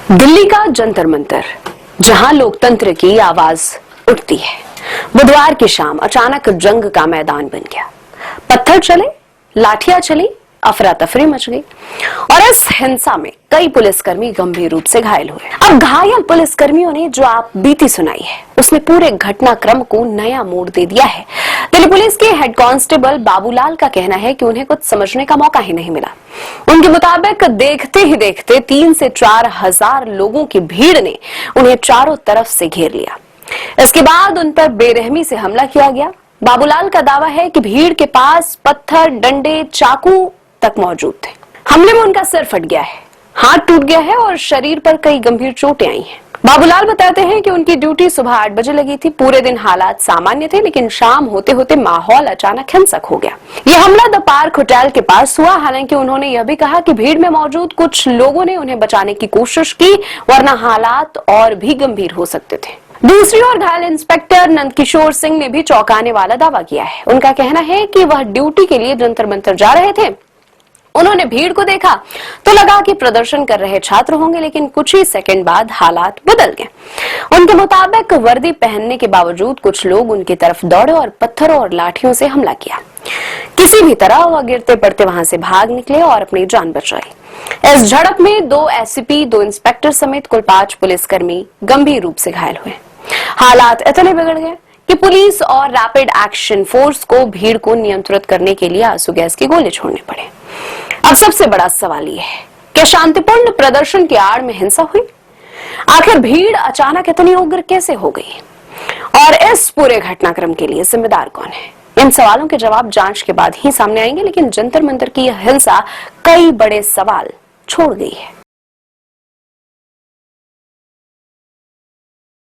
दिल्ली का जंतर मंतर, जहां लोकतंत्र की आवाज उठती है, बुधवार की शाम अचानक जंग का मैदान बन गया। पत्थर चले, लाठियां चली, अफरा तफरी मच गई और इस हिंसा में कई पुलिसकर्मी गंभीर रूप से घायल हुए। अब घायल पुलिसकर्मियों ने जो आप बीती सुनाई है, उसने पूरे घटनाक्रम को नया मोड़ दे दिया है। दिल्ली पुलिस के हेड कांस्टेबल बाबूलाल का कहना है कि उन्हें कुछ समझने का मौका ही नहीं मिला। उनके मुताबिक देखते ही देखते 3 से 4 हजार लोगों की भीड़ ने उन्हें चारों तरफ से घेर लिया। इसके बाद उन पर बेरहमी से हमला किया गया। बाबूलाल का दावा है कि भीड़ के पास पत्थर, डंडे, चाकू तक मौजूद थे। हमले में उनका सिर फट गया है, हाथ टूट गया है और शरीर पर कई गंभीर चोटें आई हैं। बाबूलाल बताते हैं कि उनकी ड्यूटी सुबह 8 बजे लगी थी। पूरे दिन हालात सामान्य थे, लेकिन शाम होते होते माहौल अचानक हिंसक हो गया। यह हमला द पार्क होटल के पास हुआ। हालांकि उन्होंने यह भी कहा कि भीड़ में मौजूद कुछ लोगों ने उन्हें बचाने की कोशिश की, वरना हालात और भी गंभीर हो सकते थे। दूसरी ओर घायल इंस्पेक्टर नंदकिशोर सिंह ने भी चौंकाने वाला दावा किया है। उनका कहना है कि वह ड्यूटी के लिए जंतर मंतर जा रहे थे। उन्होंने भीड़ को देखा तो लगा कि प्रदर्शन कर रहे छात्र होंगे, लेकिन कुछ ही सेकंड बाद हालात बदल गए। उनके मुताबिक वर्दी पहनने के बावजूद कुछ लोग उनकी तरफ दौड़े और पत्थरों और लाठियों से हमला किया। किसी भी तरह वह गिरते पड़ते वहां से भाग निकले और अपनी जान बचाई। इस झड़प में 2 एसपी, 2 इंस्पेक्टर समेत कुल 5 पुलिसकर्मी गंभीर रूप से घायल हुए। हालात इतने बिगड़ गए कि पुलिस और रैपिड एक्शन फोर्स को भीड़ को नियंत्रित करने के लिए आंसू गैस के गोले छोड़ने पड़े। अब सबसे बड़ा सवाल यह है कि शांतिपूर्ण प्रदर्शन की आड़ में हिंसा हुई? आखिर भीड़ अचानक इतनी उग्र कैसे हो गई? और इस पूरे घटनाक्रम के लिए जिम्मेदार कौन है? इन सवालों के जवाब जांच के बाद ही सामने आएंगे, लेकिन जंतर मंतर की यह हिंसा कई बड़े सवाल छोड़ गई है।